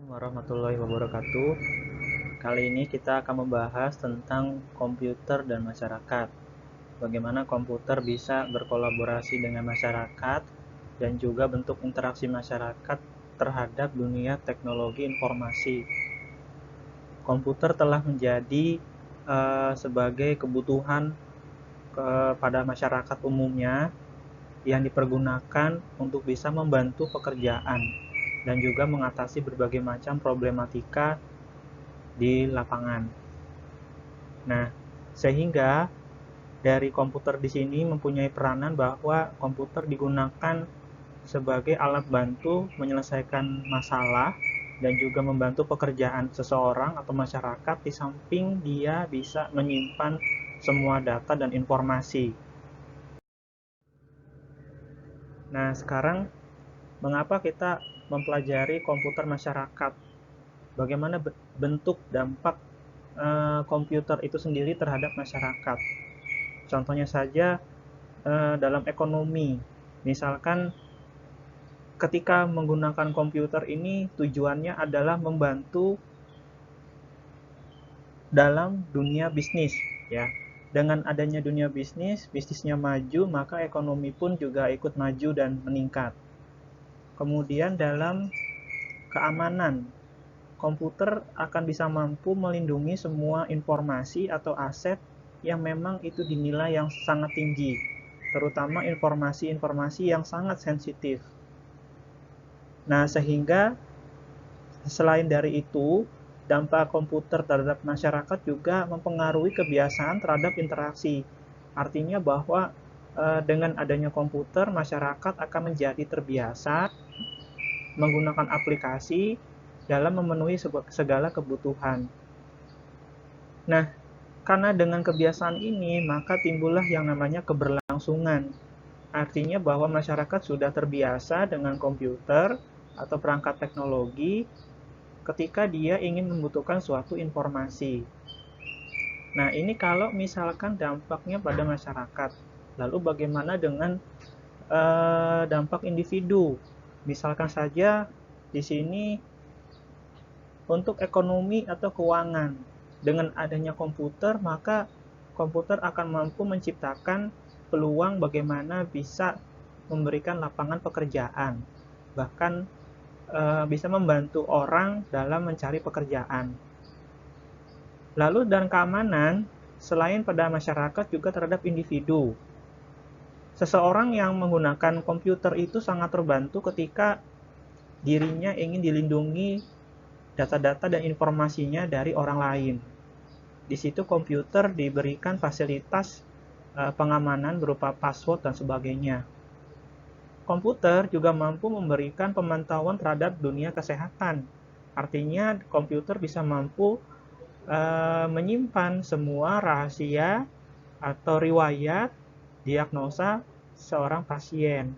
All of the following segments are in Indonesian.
Warahmatullahi wabarakatuh. Kali ini kita akan membahas tentang komputer dan masyarakat. Bagaimana komputer bisa berkolaborasi dengan masyarakat dan juga bentuk interaksi masyarakat terhadap dunia teknologi informasi. Komputer telah menjadi sebagai kebutuhan kepada masyarakat umumnya yang dipergunakan untuk bisa membantu pekerjaan dan juga mengatasi berbagai macam problematika di lapangan. Nah, sehingga dari komputer di sini mempunyai peranan bahwa komputer digunakan sebagai alat bantu menyelesaikan masalah dan juga membantu pekerjaan seseorang atau masyarakat di samping dia bisa menyimpan semua data dan informasi. Nah, sekarang mengapa kita mempelajari komputer masyarakat? Bagaimana bentuk dampak komputer itu sendiri terhadap masyarakat? Contohnya saja dalam ekonomi. Misalkan ketika menggunakan komputer ini tujuannya adalah membantu dalam dunia bisnis, ya. Dengan adanya dunia bisnis, bisnisnya maju, maka ekonomi pun juga ikut maju dan meningkat. Kemudian dalam keamanan, komputer akan bisa mampu melindungi semua informasi atau aset yang memang itu dinilai yang sangat tinggi, terutama informasi-informasi yang sangat sensitif. Nah, sehingga selain dari itu, dampak komputer terhadap masyarakat juga mempengaruhi kebiasaan terhadap interaksi. Artinya bahwa dengan adanya komputer, masyarakat akan menjadi terbiasa menggunakan aplikasi dalam memenuhi segala kebutuhan. Nah, karena dengan kebiasaan ini, maka timbullah yang namanya keberlangsungan. Artinya bahwa masyarakat sudah terbiasa dengan komputer atau perangkat teknologi ketika dia ingin membutuhkan suatu informasi. Nah, ini kalau misalkan dampaknya pada masyarakat. Lalu bagaimana dengan dampak individu? Misalkan saja di sini untuk ekonomi atau keuangan. Dengan adanya komputer, maka komputer akan mampu menciptakan peluang bagaimana bisa memberikan lapangan pekerjaan. Bahkan bisa membantu orang dalam mencari pekerjaan. Lalu dan keamanan, selain pada masyarakat juga terhadap individu. Seseorang yang menggunakan komputer itu sangat terbantu ketika dirinya ingin dilindungi data-data dan informasinya dari orang lain. Di situ komputer diberikan fasilitas pengamanan berupa password dan sebagainya. Komputer juga mampu memberikan pemantauan terhadap dunia kesehatan. Artinya komputer bisa mampu menyimpan semua rahasia atau riwayat diagnosa seorang pasien.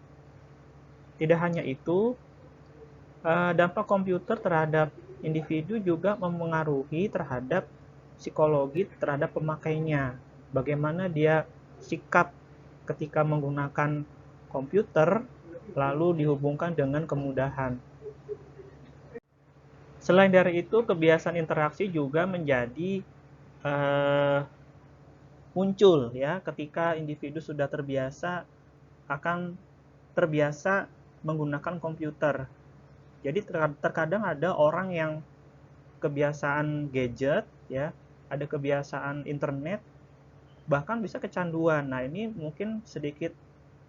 Tidak hanya itu, dampak komputer terhadap individu juga mempengaruhi terhadap psikologi terhadap pemakainya. Bagaimana dia sikap ketika menggunakan komputer, lalu dihubungkan dengan kemudahan. Selain dari itu, kebiasaan interaksi juga menjadi muncul ya ketika individu sudah akan terbiasa menggunakan komputer. Jadi terkadang ada orang yang kebiasaan gadget ya, ada kebiasaan internet, bahkan bisa kecanduan. Nah, ini mungkin sedikit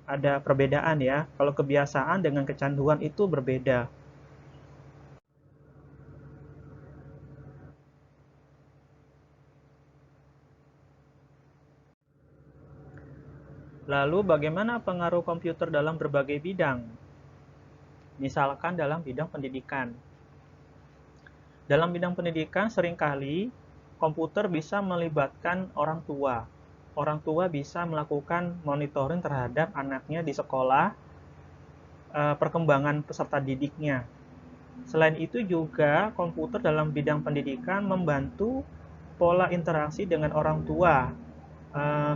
ada perbedaan ya. Kalau kebiasaan dengan kecanduan itu berbeda. Lalu bagaimana pengaruh komputer dalam berbagai bidang? Misalkan dalam bidang pendidikan. Dalam bidang pendidikan seringkali komputer bisa melibatkan orang tua. Orang tua bisa melakukan monitoring terhadap anaknya di sekolah, perkembangan peserta didiknya. Selain itu juga komputer dalam bidang pendidikan membantu pola interaksi dengan orang tua.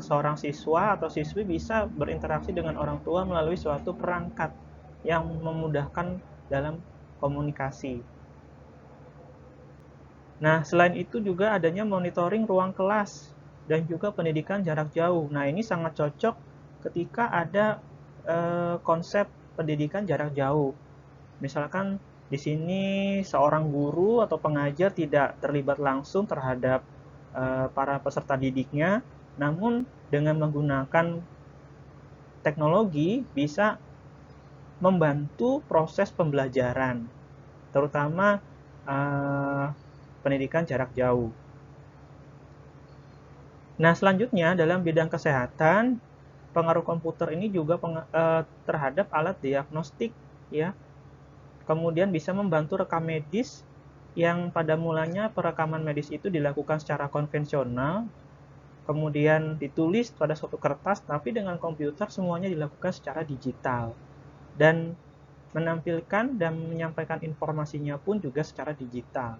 Seorang siswa atau siswi bisa berinteraksi dengan orang tua melalui suatu perangkat yang memudahkan dalam komunikasi. Nah, selain itu juga adanya monitoring ruang kelas dan juga pendidikan jarak jauh. Nah, ini sangat cocok ketika ada konsep pendidikan jarak jauh. Misalkan di sini seorang guru atau pengajar tidak terlibat langsung terhadap para peserta didiknya, namun dengan menggunakan teknologi bisa membantu proses pembelajaran, terutama pendidikan jarak jauh. Nah, selanjutnya dalam bidang kesehatan, pengaruh komputer ini juga terhadap alat diagnostik, ya. Kemudian bisa membantu rekam medis yang pada mulanya perekaman medis itu dilakukan secara konvensional, kemudian ditulis pada suatu kertas, tapi dengan komputer semuanya dilakukan secara digital. Dan menampilkan dan menyampaikan informasinya pun juga secara digital.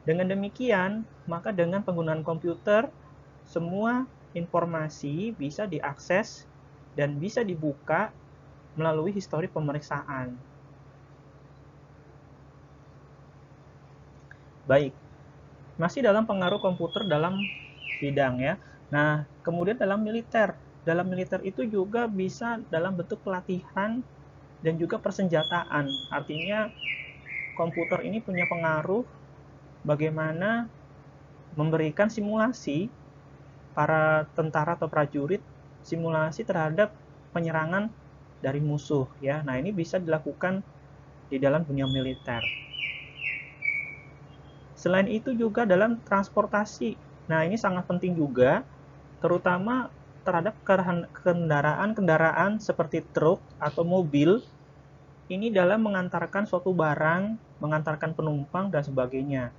Dengan demikian, maka dengan penggunaan komputer, semua informasi bisa diakses dan bisa dibuka melalui histori pemeriksaan. Baik, masih dalam pengaruh komputer dalam bidang ya. Nah, kemudian dalam militer. Dalam militer itu juga bisa dalam bentuk pelatihan dan juga persenjataan. Artinya komputer ini punya pengaruh bagaimana memberikan simulasi para tentara atau prajurit, simulasi terhadap penyerangan dari musuh ya. Nah, ini bisa dilakukan di dalam dunia militer. Selain itu juga dalam transportasi. Nah, ini sangat penting juga, terutama terhadap kendaraan-kendaraan seperti truk atau mobil, ini dalam mengantarkan suatu barang, mengantarkan penumpang, dan sebagainya.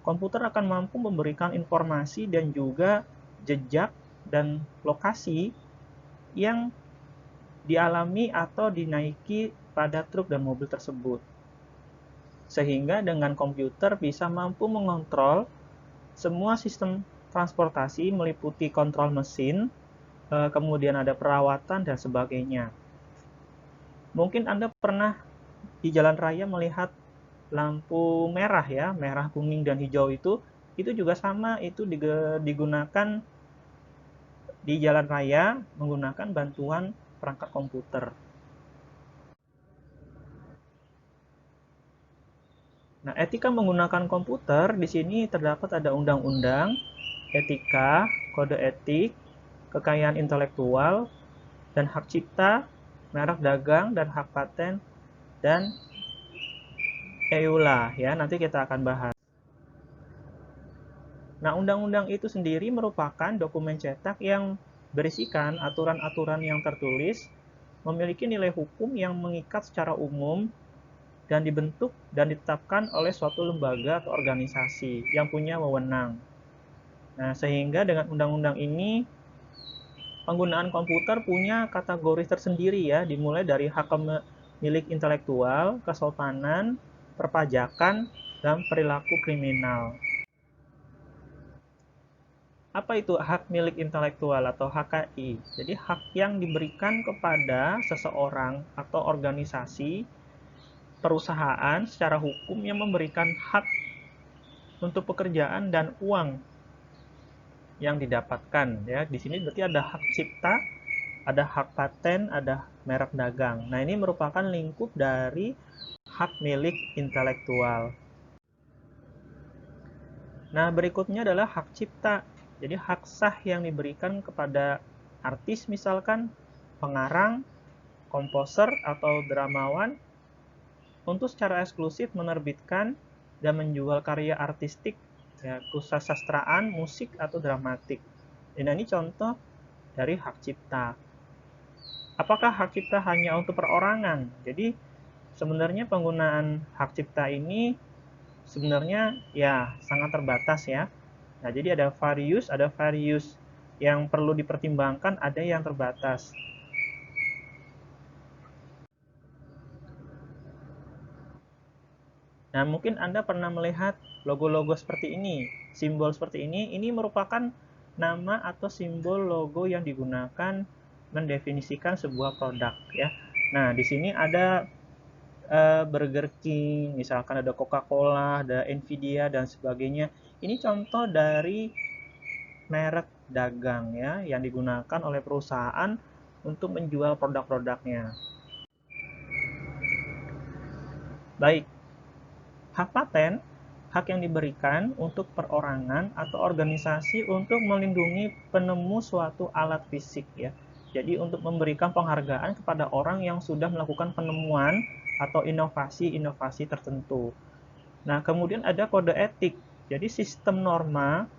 Komputer akan mampu memberikan informasi dan juga jejak dan lokasi yang dialami atau dinaiki pada truk dan mobil tersebut. Sehingga dengan komputer bisa mampu mengontrol semua sistem transportasi meliputi kontrol mesin, kemudian ada perawatan dan sebagainya. Mungkin Anda pernah di jalan raya melihat lampu merah ya, merah, kuning, dan hijau itu juga sama, itu digunakan di jalan raya menggunakan bantuan perangkat komputer. Nah, etika menggunakan komputer di sini terdapat ada undang-undang, etika, kode etik, kekayaan intelektual, dan hak cipta, merek dagang, dan hak paten, dan EULA ya. Nanti kita akan bahas. Nah, undang-undang itu sendiri merupakan dokumen cetak yang berisikan aturan-aturan yang tertulis, memiliki nilai hukum yang mengikat secara umum, dan dibentuk dan ditetapkan oleh suatu lembaga atau organisasi yang punya wewenang. Nah, sehingga dengan undang-undang ini, penggunaan komputer punya kategori tersendiri ya, dimulai dari hak milik intelektual, kesopanan, perpajakan, dan perilaku kriminal. Apa itu hak milik intelektual atau HKI? Jadi hak yang diberikan kepada seseorang atau organisasi, perusahaan secara hukum yang memberikan hak untuk pekerjaan dan uang yang didapatkan ya. Di sini berarti ada hak cipta, ada hak paten, ada merek dagang. Nah, ini merupakan lingkup dari hak milik intelektual. Nah, berikutnya adalah hak cipta. Jadi hak sah yang diberikan kepada artis misalkan, pengarang, komposer atau dramawan untuk secara eksklusif menerbitkan dan menjual karya artistik ya, kesusastraan, musik atau dramatik. Dan ini contoh dari hak cipta. Apakah hak cipta hanya untuk perorangan? Jadi sebenarnya penggunaan hak cipta ini sebenarnya ya sangat terbatas ya. Nah, jadi ada various yang perlu dipertimbangkan, ada yang terbatas. Nah, mungkin Anda pernah melihat logo-logo seperti ini, simbol seperti ini merupakan nama atau simbol logo yang digunakan mendefinisikan sebuah produk ya. Nah, di sini ada Burger King, misalkan ada Coca-Cola, ada Nvidia dan sebagainya. Ini contoh dari merek dagang ya yang digunakan oleh perusahaan untuk menjual produk-produknya. Baik, hak paten, hak yang diberikan untuk perorangan atau organisasi untuk melindungi penemu suatu alat fisik ya. Jadi untuk memberikan penghargaan kepada orang yang sudah melakukan penemuan atau inovasi-inovasi tertentu. Nah, kemudian ada kode etik. Jadi sistem norma,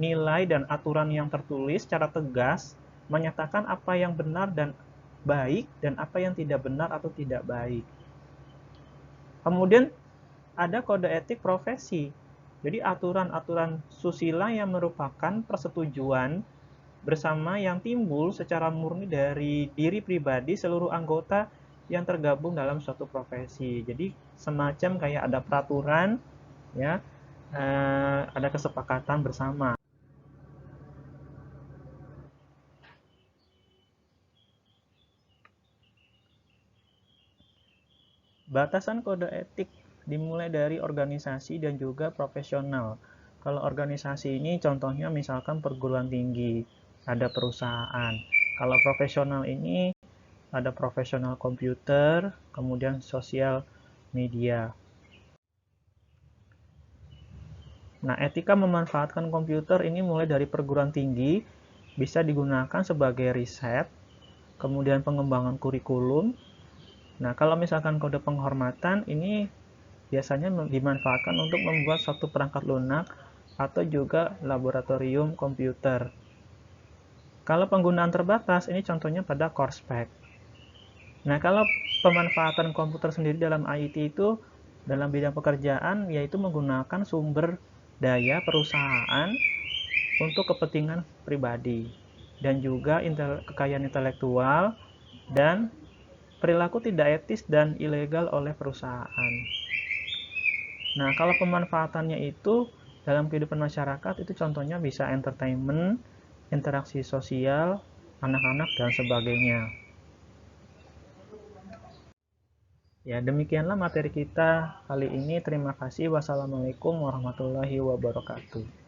nilai dan aturan yang tertulis secara tegas menyatakan apa yang benar dan baik dan apa yang tidak benar atau tidak baik. Kemudian ada kode etik profesi. Jadi aturan-aturan susila yang merupakan persetujuan bersama yang timbul secara murni dari diri pribadi seluruh anggota yang tergabung dalam suatu profesi. Jadi semacam kayak ada peraturan ya, ada kesepakatan bersama. Batasan kode etik dimulai dari organisasi dan juga profesional. Kalau organisasi ini contohnya misalkan perguruan tinggi, ada perusahaan. Kalau profesional ini ada profesional komputer, kemudian sosial media. Nah, etika memanfaatkan komputer ini mulai dari perguruan tinggi, bisa digunakan sebagai riset, kemudian pengembangan kurikulum. Nah, kalau misalkan kode penghormatan ini biasanya dimanfaatkan untuk membuat suatu perangkat lunak atau juga laboratorium komputer. Kalau penggunaan terbatas, ini contohnya pada Corspec. Nah, kalau pemanfaatan komputer sendiri dalam IT itu dalam bidang pekerjaan yaitu menggunakan sumber daya perusahaan untuk kepentingan pribadi dan juga kekayaan intelektual dan perilaku tidak etis dan ilegal oleh perusahaan. Nah, kalau pemanfaatannya itu dalam kehidupan masyarakat itu contohnya bisa entertainment, interaksi sosial, anak-anak dan sebagainya. Ya, demikianlah materi kita kali ini. Terima kasih. Wassalamualaikum warahmatullahi wabarakatuh.